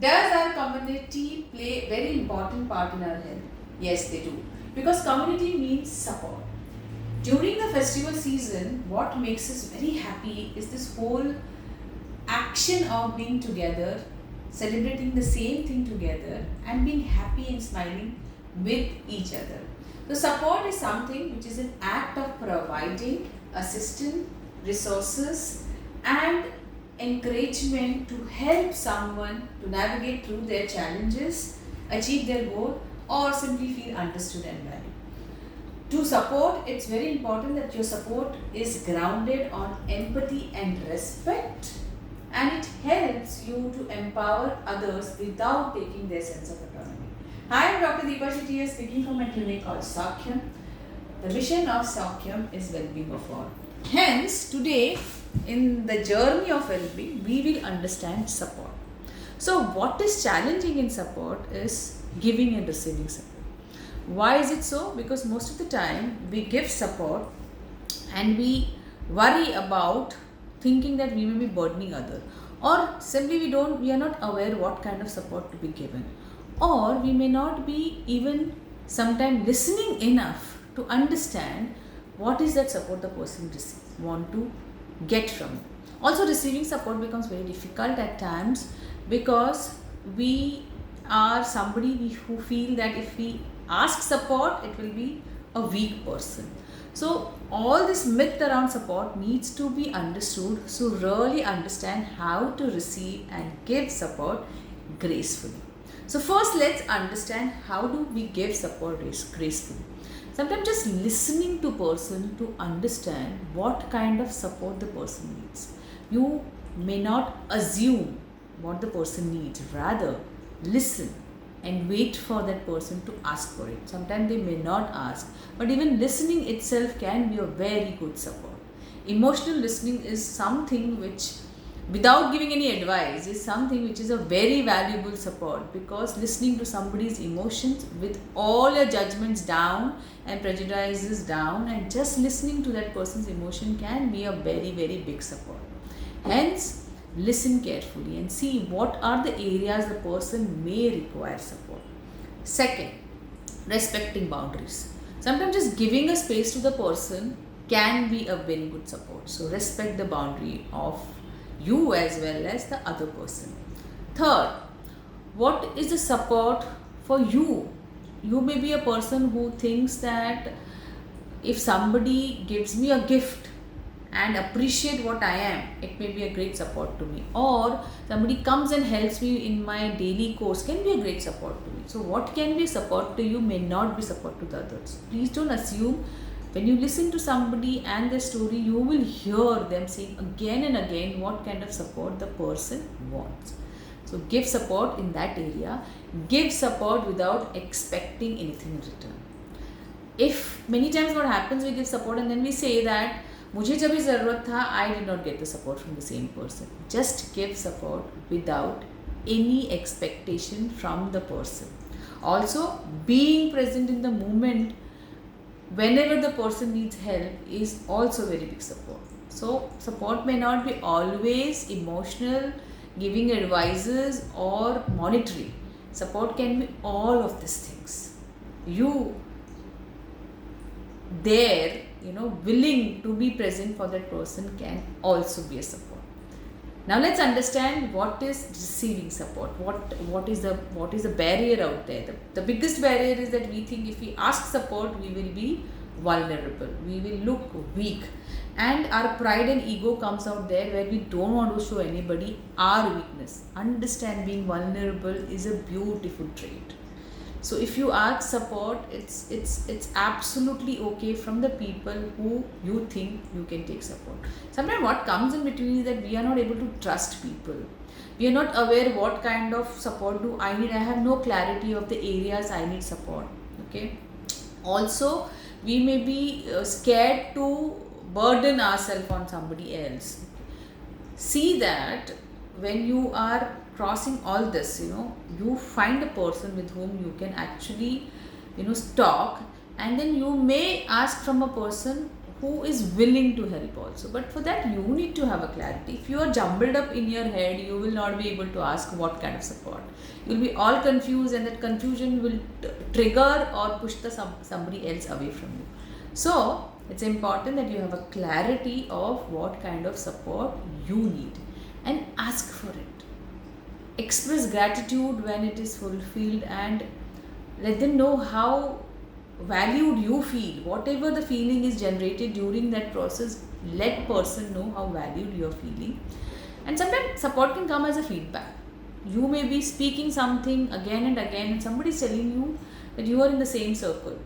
Does our community play a very important part in our health? Yes, they do. Because community means support. During the festival season, what makes us very happy is this whole action of being together, celebrating the same thing together, and being happy and smiling with each other. So, support is something which is an act of providing assistance, resources, and encouragement to help someone to navigate through their challenges, achieve their goal, or simply feel understood and valued. To support, it's very important that your support is grounded on empathy and respect, and it helps you to empower others without taking their sense of autonomy. Hi, I'm Dr. Deepa Shetty here, speaking from a clinic called Sakhyam. The mission of Sakhyam is well-being of all. Hence, today in the journey of well-being, we will understand support. So, what is challenging in support is giving and receiving support. Why is it so? Because most of the time we give support and we worry about thinking that we may be burdening others, or simply we are not aware what kind of support to be given, or we may not be even sometimes listening enough to understand what is that support the person want to get from it. Also, receiving support becomes very difficult at times because we are somebody who feel that if we ask support, it will be a weak person. So all this myth around support needs to be understood, so really understand how to receive and give support gracefully. So first, let's understand how do we give support gracefully. Sometimes just listening to person to understand what kind of support the person needs. You may not assume what the person needs, rather listen and wait for that person to ask for it. Sometimes they may not ask, but even listening itself can be a very good support. Emotional listening is something which, without giving any advice, is something which is a very valuable support, because listening to somebody's emotions with all your judgments down and prejudices down and just listening to that person's emotion can be a very, very big support. Hence, listen carefully and see what are the areas the person may require support. Second, respecting boundaries. Sometimes just giving a space to the person can be a very good support. So respect the boundary of you as well as the other person. Third, what is the support for you? You may be a person who thinks that if somebody gives me a gift and appreciate what I am, it may be a great support to me. Or somebody comes and helps me in my daily course, can be a great support to me. So what can be support to you may not be support to the others. Please don't assume. When you listen to somebody and their story, you will hear them saying again and again what kind of support the person wants. So give support in that area. Give support without expecting anything in return. If many times what happens, we give support and then we say that मुझे जब भी ज़रूरत था, I did not get the support from the same person. Just give support without any expectation from the person. Also, being present in the moment whenever the person needs help is also very big support. So support may not be always emotional, giving advices, or monetary. Support can be all of these things. You there, willing to be present for that person can also be a support. Now let's understand what is receiving support. What is the barrier out there? The biggest barrier is that we think if we ask support, we will be vulnerable. We will look weak. And our pride and ego comes out there where we don't want to show anybody our weakness. Understand being vulnerable is a beautiful trait. So if you ask support, it's absolutely okay from the people who you think you can take support. Sometimes what comes in between is that we are not able to trust people. We are not aware what kind of support do I need. I have no clarity of the areas I need support. Okay. Also, we may be scared to burden ourselves on somebody else. See that when you are crossing all this, you find a person with whom you can actually, talk, and then you may ask from a person who is willing to help also. But for that, you need to have a clarity. If you are jumbled up in your head, you will not be able to ask what kind of support. You will be all confused, and that confusion will trigger or push somebody else away from you. So it's important that you have a clarity of what kind of support you need and ask for it. Express gratitude when it is fulfilled, and let them know how valued you feel. Whatever the feeling is generated during that process, let person know how valued you're feeling. And sometimes support can come as a feedback. You may be speaking something again and again, and somebody is telling you that you are in the same circle,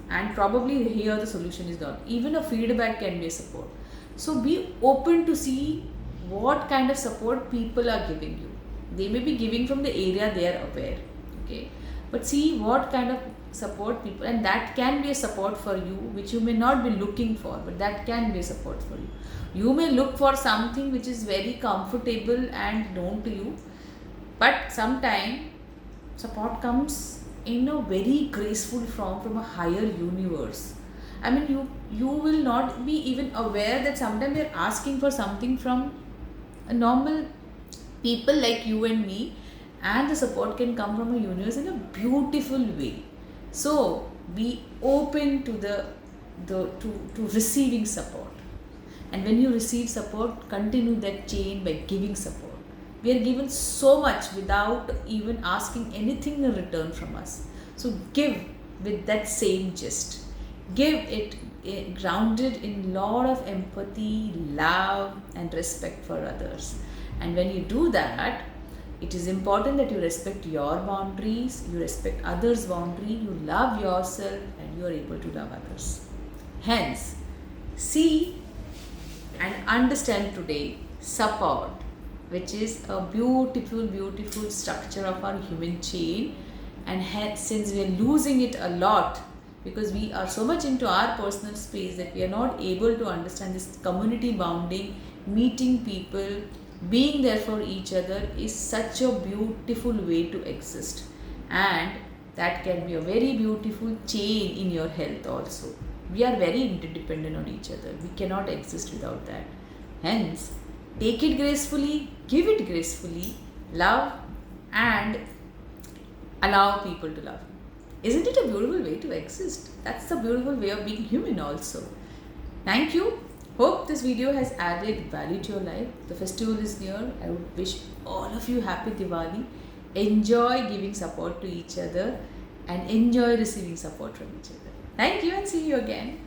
and probably here the solution is done. Even a feedback can be a support. So be open to see what kind of support people are giving you. They may be giving from the area they are aware, okay, but see what kind of support people, and that can be a support for you which you may not be looking for, but that can be a support for you. You may look for something which is very comfortable and known to you, but sometimes support comes in a very graceful form from a higher universe. I mean, you will not be even aware that sometimes they're asking for something from a normal people like you and me, and the support can come from a universe in a beautiful way. So be open to to receiving support, and when you receive support, continue that chain by giving support. We are given so much without even asking anything in return from us. So give with that same gist. Give it grounded in lot of empathy, love, and respect for others. And when you do that, it is important that you respect your boundaries, you respect others' boundary, you love yourself, and you are able to love others. Hence, see and understand today support, which is a beautiful, beautiful structure of our human chain. And hence, since we are losing it a lot because we are so much into our personal space that we are not able to understand this community bonding, meeting people, being there for each other is such a beautiful way to exist, and that can be a very beautiful chain in your health also. We are very interdependent on each other. We cannot exist without that. Hence, take it gracefully, give it gracefully, love, and allow people to love you. Isn't it a beautiful way to exist? That's the beautiful way of being human also. Thank you. Hope this video has added value to your life. The festival is near. I would wish all of you happy Diwali. Enjoy giving support to each other and enjoy receiving support from each other. Thank you, and see you again.